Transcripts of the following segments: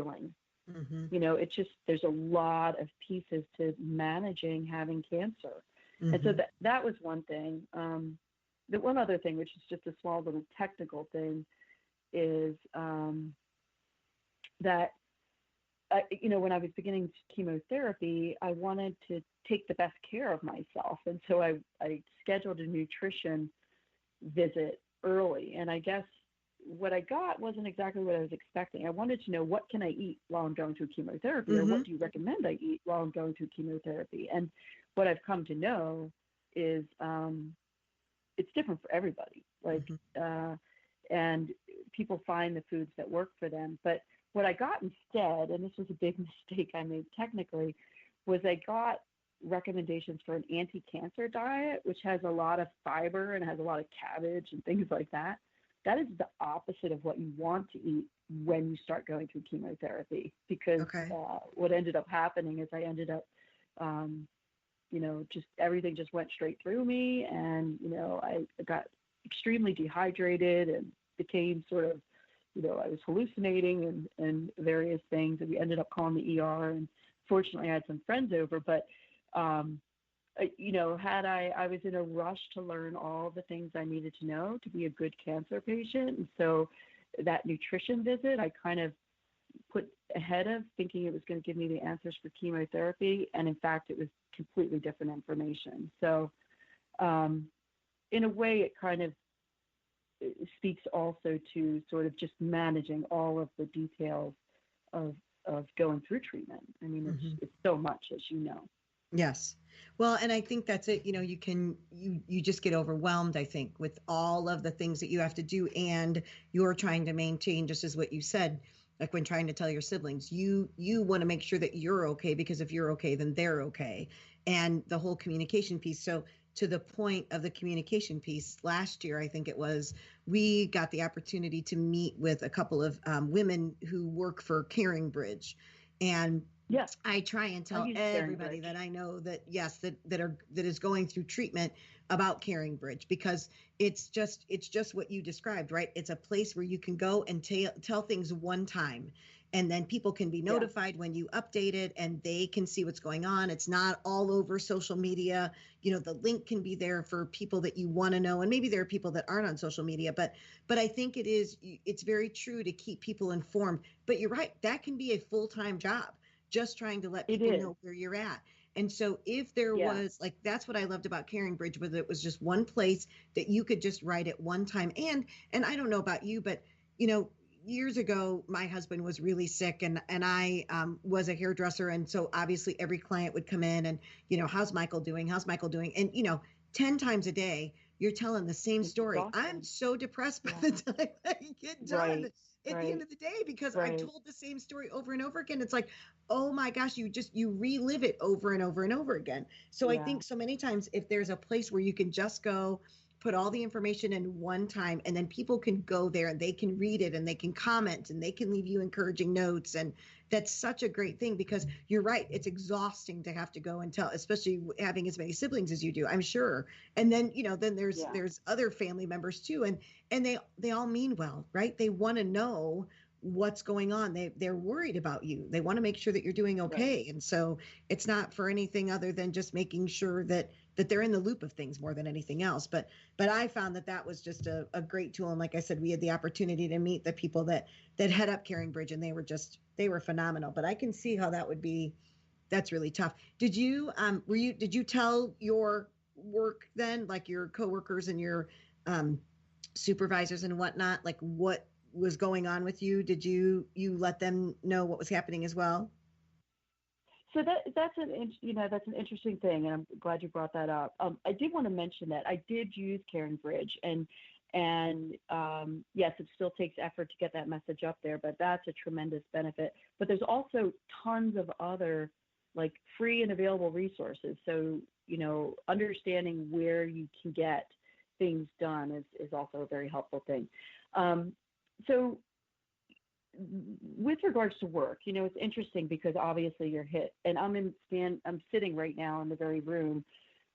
healing. Mm-hmm. It's just, there's a lot of pieces to managing having cancer. And so Mm-hmm. that was one thing. The one other thing, which is just a small little technical thing, is that, when I was beginning chemotherapy, I wanted to take the best care of myself. And so I scheduled a nutrition visit early. And I guess what I got wasn't exactly what I was expecting. I wanted to know, what can I eat while I'm going through chemotherapy, or what do you recommend I eat while I'm going through chemotherapy? And what I've come to know is it's different for everybody. And people find the foods that work for them. But what I got instead, and this was a big mistake I made technically, was I got recommendations for an anti-cancer diet, which has a lot of fiber and has a lot of cabbage and things like that. That is the opposite of what you want to eat when you start going through chemotherapy, because what ended up happening is I ended up, just everything just went straight through me, and, I got extremely dehydrated and became sort of, I was hallucinating and various things, and we ended up calling the ER, and fortunately I had some friends over, but had I was in a rush to learn all the things I needed to know to be a good cancer patient. And so that nutrition visit, I kind of put ahead of, thinking it was going to give me the answers for chemotherapy. And in fact, it was completely different information. So in a way, it kind of speaks also to sort of just managing all of the details of going through treatment. I mean, it's so much, as you know. Yes. Well, and I think that's it. You just get overwhelmed, I think, with all of the things that you have to do, and you're trying to maintain, just as what you said, like when trying to tell your siblings, you want to make sure that you're okay, because if you're okay, then they're okay. And the whole communication piece. So to the point of the communication piece, last year, I think it was, we got the opportunity to meet with a couple of women who work for Caring Bridge. And yes, I try and tell everybody that I know that, yes, that is going through treatment about Caring Bridge, because it's just what you described, right? It's a place where you can go and tell things one time, and then people can be notified when you update it, and they can see what's going on. It's not all over social media. The link can be there for people that you want to know, and maybe there are people that aren't on social media, but I think it's very true to keep people informed. But you're right, that can be a full-time job, just trying to let people know where you're at. And so if there was, like, that's what I loved about Caring Bridge, whether it was just one place that you could just write at one time. And I don't know about you, but, years ago, my husband was really sick, and I was a hairdresser. And so obviously every client would come in and, how's Michael doing? How's Michael doing? And, 10 times a day, you're telling the same story. Awesome. I'm so depressed by the time I get done at the end of the day, because I told the same story over and over again. It's like, oh my gosh, you relive it over and over and over again. So I think so many times, if there's a place where you can just go, put all the information in one time, and then people can go there and they can read it and they can comment and they can leave you encouraging notes. And that's such a great thing, because you're right. It's exhausting to have to go and tell, especially having as many siblings as you do, I'm sure. And then, then there's other family members too. And they all mean well, right? They want to know what's going on. They're worried about you. They want to make sure that you're doing okay. Right. And so it's not for anything other than just making sure that they're in the loop of things more than anything else. But I found that was just a great tool. And like I said, we had the opportunity to meet the people that head up Caring Bridge, and they were phenomenal. But I can see how that's really tough. Did you tell your work then, like your coworkers and your supervisors and whatnot, like what was going on with you? Did you let them know what was happening as well? So that's an interesting thing, and I'm glad you brought that up. I did want to mention that I did use Caring Bridge, and yes, it still takes effort to get that message up there, but that's a tremendous benefit. But there's also tons of other, like, free and available resources. So understanding where you can get things done is also a very helpful thing. So with regards to work, it's interesting, because obviously you're hit, and I'm sitting right now in the very room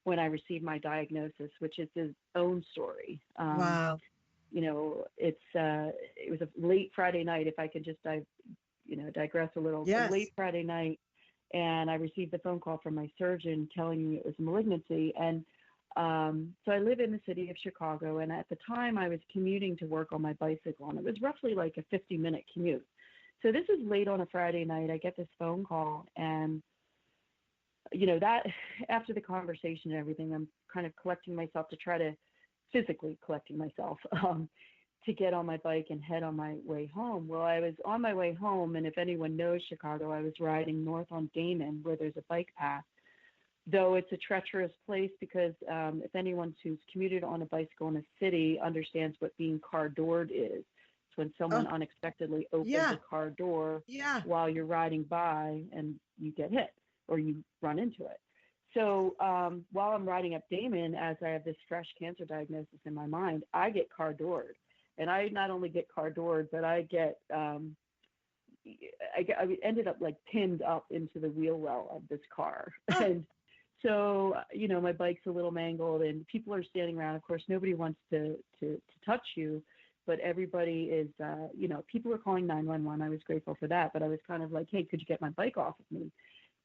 when I received my diagnosis, which is its own story. Wow. It was a late Friday night, if I could just digress a little. Yes. Late Friday night, and I received a phone call from my surgeon telling me it was a malignancy. And so I live in the city of Chicago, and at the time I was commuting to work on my bicycle, and it was roughly like a 50-minute commute. So this is late on a Friday night. I get this phone call, and that after the conversation and everything, I'm kind of collecting myself to try to physically collecting myself to get on my bike and head on my way home. Well, I was on my way home, and if anyone knows Chicago, I was riding north on Damon, where there's a bike path, though it's a treacherous place because if anyone who's commuted on a bicycle in a city understands what being car doored is. It's when someone unexpectedly opens a car door while you're riding by and you get hit or you run into it. So while I'm riding up Damon, as I have this fresh cancer diagnosis in my mind, I get car doored. And I not only get car doored, but I get, I ended up like pinned up into the wheel well of this car. And so, my bike's a little mangled and people are standing around. Of course, nobody wants to touch you, but everybody is, people are calling 911. I was grateful for that, but I was kind of like, hey, could you get my bike off of me?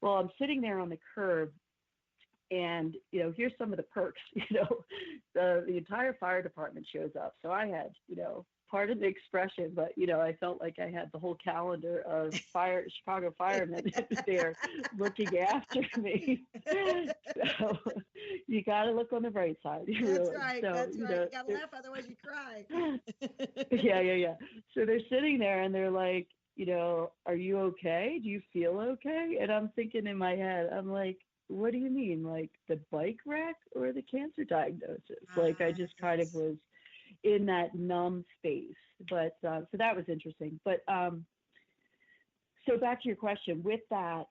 Well, I'm sitting there on the curb, and, here's some of the perks. The entire fire department shows up. So I had, pardon the expression, but, I felt like I had the whole calendar of Chicago firemen there looking after me. So you got to look on the bright side. That's right. So, that's right. You got to laugh, otherwise you cry. Yeah. So they're sitting there and they're like, are you okay? Do you feel okay? And I'm thinking in my head, I'm like, what do you mean? Like the bike wreck or the cancer diagnosis? Like I just kind of was in that numb space. But so that was interesting. But so back to your question, with that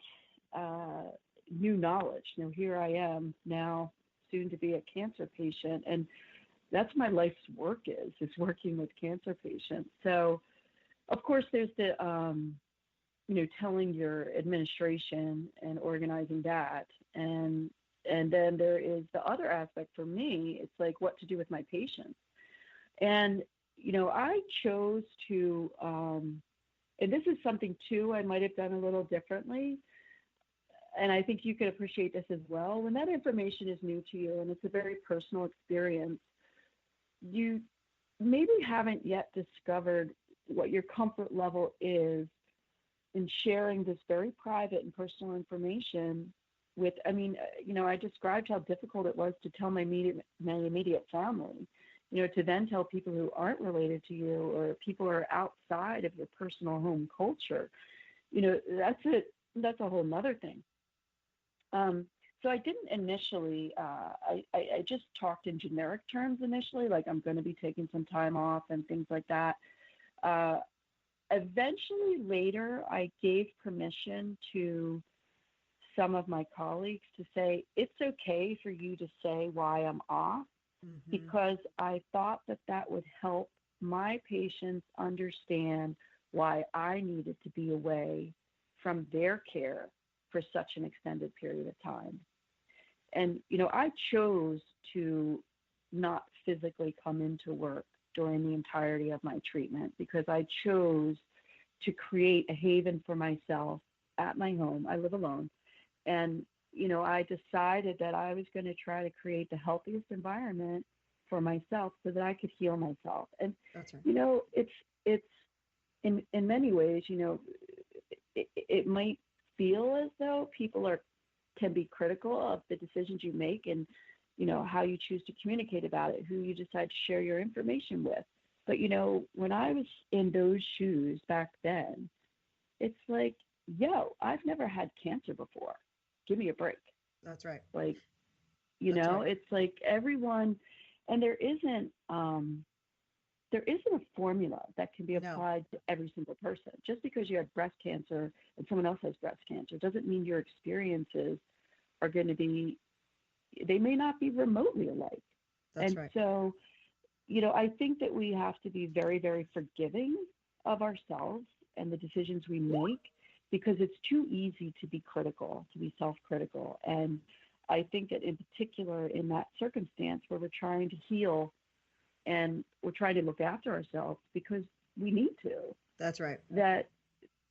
new knowledge, here I am now soon to be a cancer patient. And that's my life's work is working with cancer patients. So of course there's the, telling your administration and organizing that. And then there is the other aspect for me. It's like what to do with my patients. And, I chose to, and this is something too, I might've done a little differently. And I think you could appreciate this as well. When that information is new to you and it's a very personal experience, you maybe haven't yet discovered what your comfort level is in sharing this very private and personal information with, I described how difficult it was to tell my immediate family, to then tell people who aren't related to you or people who are outside of your personal home culture, that's a whole nother thing. So I didn't initially, I just talked in generic terms initially, like I'm going to be taking some time off and things like that. Eventually later, I gave permission to some of my colleagues to say, it's okay for you to say why I'm off, because I thought that would help my patients understand why I needed to be away from their care for such an extended period of time. And, I chose to not physically come into work during the entirety of my treatment because I chose to create a haven for myself at my home. I live alone. And, I decided that I was going to try to create the healthiest environment for myself so that I could heal myself. And, that's right. It's in many ways, it might feel as though people can be critical of the decisions you make and, how you choose to communicate about it, who you decide to share your information with. But, when I was in those shoes back then, it's like, I've never had cancer before. Give me a break. That's right. Like, Right. It's like everyone, and there isn't a formula that can be applied to every single person. Just because you have breast cancer and someone else has breast cancer doesn't mean your experiences are going to be, they may not be remotely alike. That's right. So, I think that we have to be very, very forgiving of ourselves and the decisions we make, because it's too easy to be critical, to be self-critical. And I think that in particular in that circumstance where we're trying to heal and we're trying to look after ourselves because we need to. That's right. That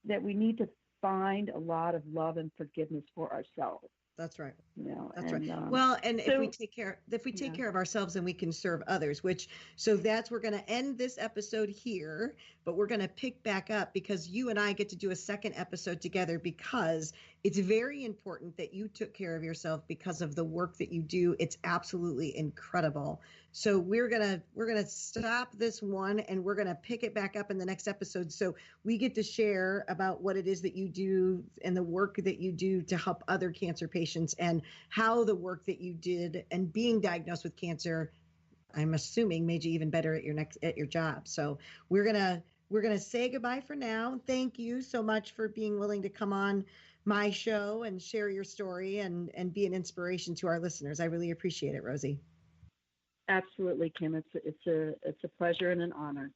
that we need to find a lot of love and forgiveness for ourselves. That's right. That's right. Well, and so, if we take care of ourselves, then we can serve others, so we're going to end this episode here, but we're going to pick back up because you and I get to do a second episode together, because it's very important that you took care of yourself because of the work that you do. It's absolutely incredible. So we're going to stop this one and we're going to pick it back up in the next episode. So we get to share about what it is that you do and the work that you do to help other cancer patients, and how the work that you did and being diagnosed with cancer, I'm assuming, made you even better at your job. So we're gonna say goodbye for now. Thank you so much for being willing to come on my show and share your story and be an inspiration to our listeners. I really appreciate it, Rosie. Absolutely, Kim. It's a pleasure and an honor.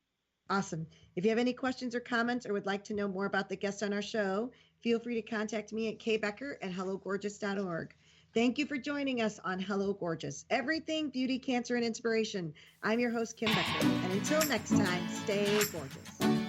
Awesome. If you have any questions or comments or would like to know more about the guests on our show, feel free to contact me at kbecker@hellogorgeous.org. Thank you for joining us on Hello Gorgeous, everything beauty, cancer, and inspiration. I'm your host, Kim Becker. And until next time, stay gorgeous.